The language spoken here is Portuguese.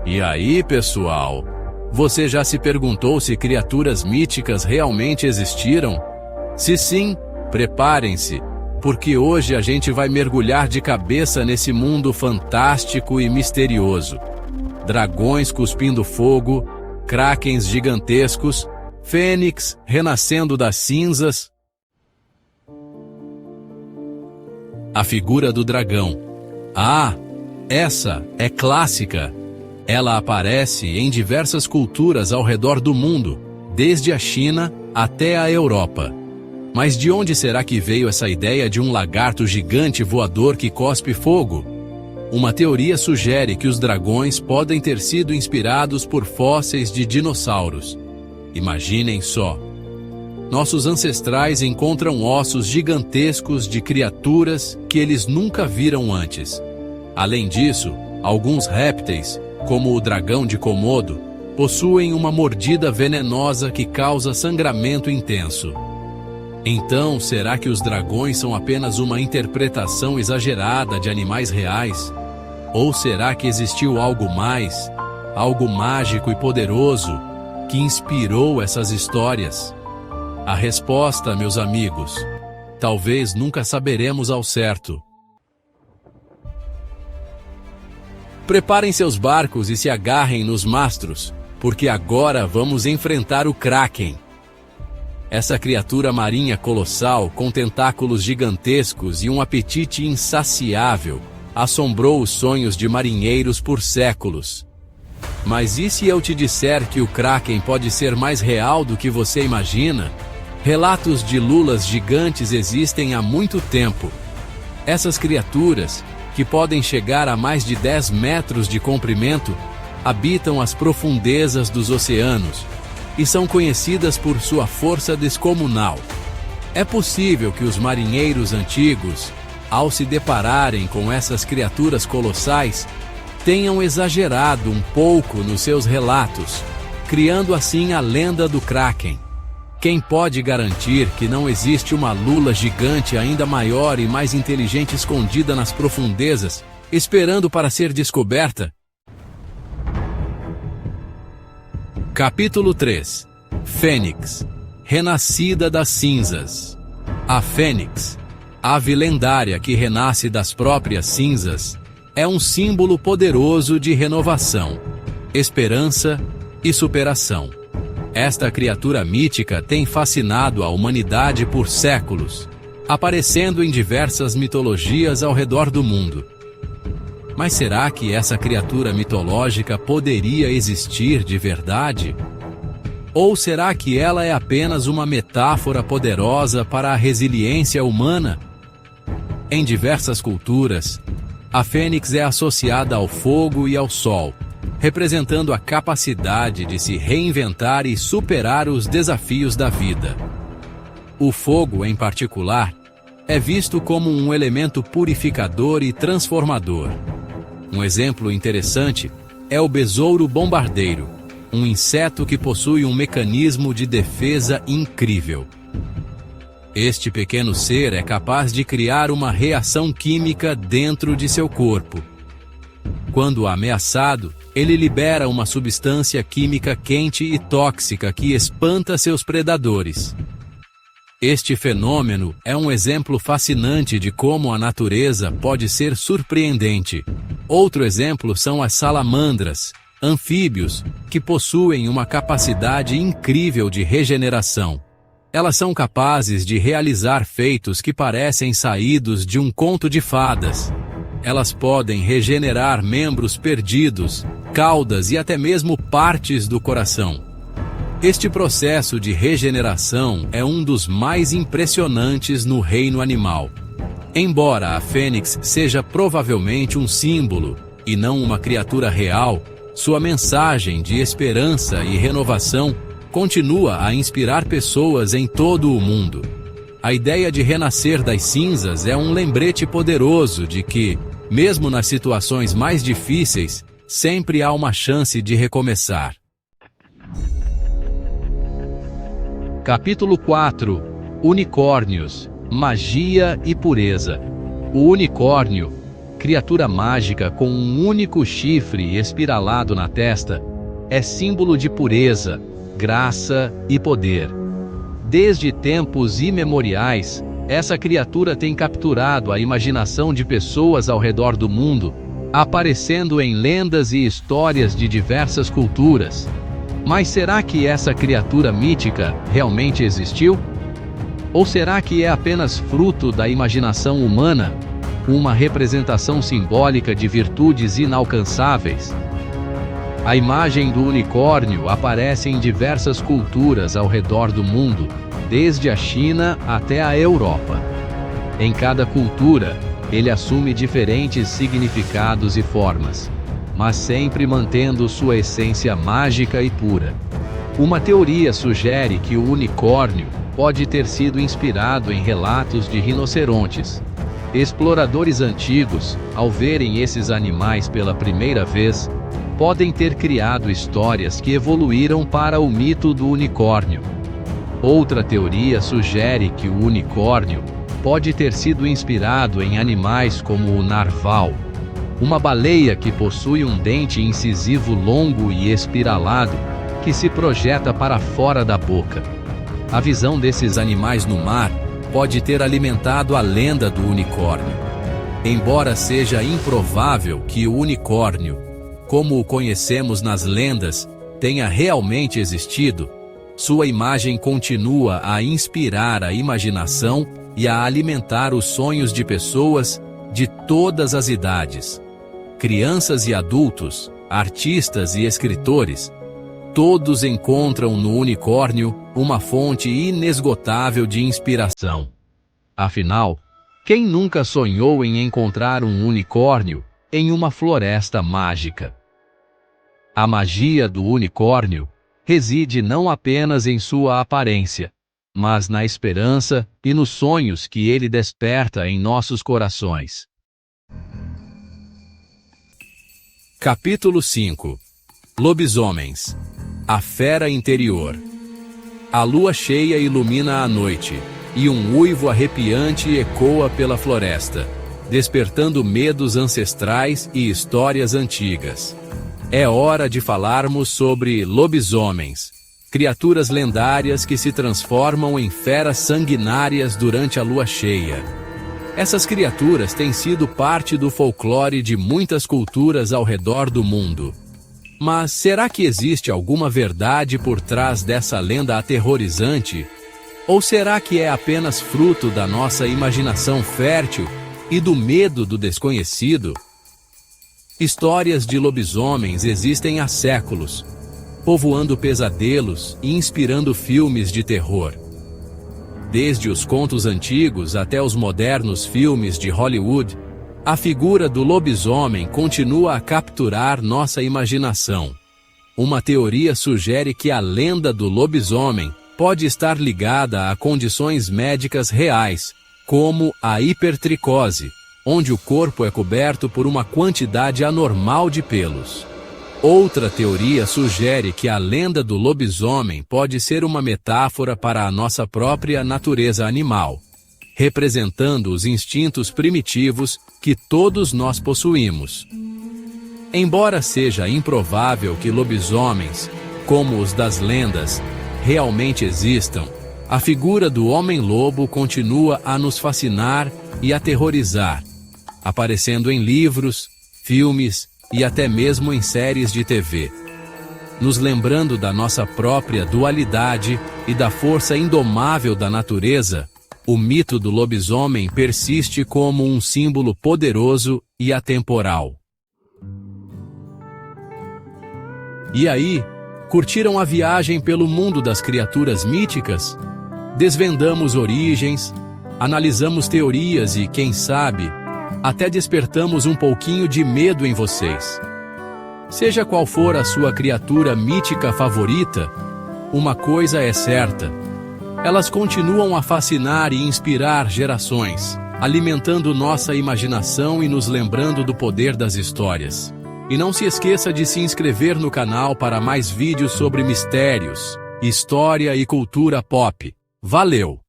E aí, pessoal? Você já se perguntou se criaturas míticas realmente existiram? Se sim, preparem-se, porque hoje a gente vai mergulhar de cabeça nesse mundo fantástico e misterioso. Dragões cuspindo fogo, krakens gigantescos, fênix renascendo das cinzas. A figura do dragão. Ah, essa é clássica. Ela aparece em diversas culturas ao redor do mundo, desde a China até a Europa. Mas de onde será que veio essa ideia de um lagarto gigante voador que cospe fogo? Uma teoria sugere que os dragões podem ter sido inspirados por fósseis de dinossauros. Imaginem só. Nossos ancestrais encontram ossos gigantescos de criaturas que eles nunca viram antes. Além disso, alguns répteis, como o dragão de Komodo, possuem uma mordida venenosa que causa sangramento intenso. Então, será que os dragões são apenas uma interpretação exagerada de animais reais? Ou será que existiu algo mais, algo mágico e poderoso, que inspirou essas histórias? A resposta, meus amigos, talvez nunca saberemos ao certo. Preparem seus barcos e se agarrem nos mastros, porque agora vamos enfrentar o Kraken. Essa criatura marinha colossal, com tentáculos gigantescos e um apetite insaciável, assombrou os sonhos de marinheiros por séculos. Mas e se eu te disser que o Kraken pode ser mais real do que você imagina? Relatos de lulas gigantes existem há muito tempo. Essas criaturas, que podem chegar a mais de 10 metros de comprimento, habitam as profundezas dos oceanos e são conhecidas por sua força descomunal. É possível que os marinheiros antigos, ao se depararem com essas criaturas colossais, tenham exagerado um pouco nos seus relatos, criando assim a lenda do Kraken. Quem pode garantir que não existe uma lula gigante ainda maior e mais inteligente escondida nas profundezas, esperando para ser descoberta? Capítulo 3. Fênix, renascida das cinzas. A fênix, ave lendária que renasce das próprias cinzas, é um símbolo poderoso de renovação, esperança e superação. Esta criatura mítica tem fascinado a humanidade por séculos, aparecendo em diversas mitologias ao redor do mundo. Mas será que essa criatura mitológica poderia existir de verdade? Ou será que ela é apenas uma metáfora poderosa para a resiliência humana? Em diversas culturas, a fênix é associada ao fogo e ao sol, representando a capacidade de se reinventar e superar os desafios da vida. O fogo, em particular, é visto como um elemento purificador e transformador. Um exemplo interessante é o besouro bombardeiro, um inseto que possui um mecanismo de defesa incrível. Este pequeno ser é capaz de criar uma reação química dentro de seu corpo. Quando ameaçado, ele libera uma substância química quente e tóxica que espanta seus predadores. Este fenômeno é um exemplo fascinante de como a natureza pode ser surpreendente. Outro exemplo são as salamandras, anfíbios, que possuem uma capacidade incrível de regeneração. Elas são capazes de realizar feitos que parecem saídos de um conto de fadas. Elas podem regenerar membros perdidos, caudas e até mesmo partes do coração. Este processo de regeneração é um dos mais impressionantes no reino animal. Embora a fênix seja provavelmente um símbolo e não uma criatura real, sua mensagem de esperança e renovação continua a inspirar pessoas em todo o mundo. A ideia de renascer das cinzas é um lembrete poderoso de que, mesmo nas situações mais difíceis, sempre há uma chance de recomeçar. Capítulo 4. Unicórnios, magia e pureza. O unicórnio, criatura mágica com um único chifre espiralado na testa, é símbolo de pureza, graça e poder. Desde tempos imemoriais, essa criatura tem capturado a imaginação de pessoas ao redor do mundo, aparecendo em lendas e histórias de diversas culturas. Mas será que essa criatura mítica realmente existiu? Ou será que é apenas fruto da imaginação humana, uma representação simbólica de virtudes inalcançáveis? A imagem do unicórnio aparece em diversas culturas ao redor do mundo, desde a China até a Europa. Em cada cultura, ele assume diferentes significados e formas, mas sempre mantendo sua essência mágica e pura. Uma teoria sugere que o unicórnio pode ter sido inspirado em relatos de rinocerontes. Exploradores antigos, ao verem esses animais pela primeira vez, podem ter criado histórias que evoluíram para o mito do unicórnio. Outra teoria sugere que o unicórnio pode ter sido inspirado em animais como o narval, uma baleia que possui um dente incisivo longo e espiralado que se projeta para fora da boca. A visão desses animais no mar pode ter alimentado a lenda do unicórnio. Embora seja improvável que o unicórnio, como o conhecemos nas lendas, tenha realmente existido, sua imagem continua a inspirar a imaginação e a alimentar os sonhos de pessoas de todas as idades. Crianças e adultos, artistas e escritores, todos encontram no unicórnio uma fonte inesgotável de inspiração. Afinal, quem nunca sonhou em encontrar um unicórnio em uma floresta mágica? A magia do unicórnio reside não apenas em sua aparência, mas na esperança e nos sonhos que ele desperta em nossos corações. Capítulo 5. Lobisomens. A fera interior. A lua cheia ilumina a noite, e um uivo arrepiante ecoa pela floresta, despertando medos ancestrais e histórias antigas. É hora de falarmos sobre lobisomens, criaturas lendárias que se transformam em feras sanguinárias durante a lua cheia. Essas criaturas têm sido parte do folclore de muitas culturas ao redor do mundo. Mas será que existe alguma verdade por trás dessa lenda aterrorizante? Ou será que é apenas fruto da nossa imaginação fértil e do medo do desconhecido? Histórias de lobisomens existem há séculos, povoando pesadelos e inspirando filmes de terror. Desde os contos antigos até os modernos filmes de Hollywood, a figura do lobisomem continua a capturar nossa imaginação. Uma teoria sugere que a lenda do lobisomem pode estar ligada a condições médicas reais, como a hipertricose, onde o corpo é coberto por uma quantidade anormal de pelos. Outra teoria sugere que a lenda do lobisomem pode ser uma metáfora para a nossa própria natureza animal, representando os instintos primitivos que todos nós possuímos. Embora seja improvável que lobisomens, como os das lendas, realmente existam, a figura do homem-lobo continua a nos fascinar e aterrorizar, aparecendo em livros, filmes e até mesmo em séries de TV. Nos lembrando da nossa própria dualidade e da força indomável da natureza, o mito do lobisomem persiste como um símbolo poderoso e atemporal. E aí, curtiram a viagem pelo mundo das criaturas míticas? Desvendamos origens, analisamos teorias e, quem sabe, até despertamos um pouquinho de medo em vocês. Seja qual for a sua criatura mítica favorita, uma coisa é certa: elas continuam a fascinar e inspirar gerações, alimentando nossa imaginação e nos lembrando do poder das histórias. E não se esqueça de se inscrever no canal para mais vídeos sobre mistérios, história e cultura pop. Valeu!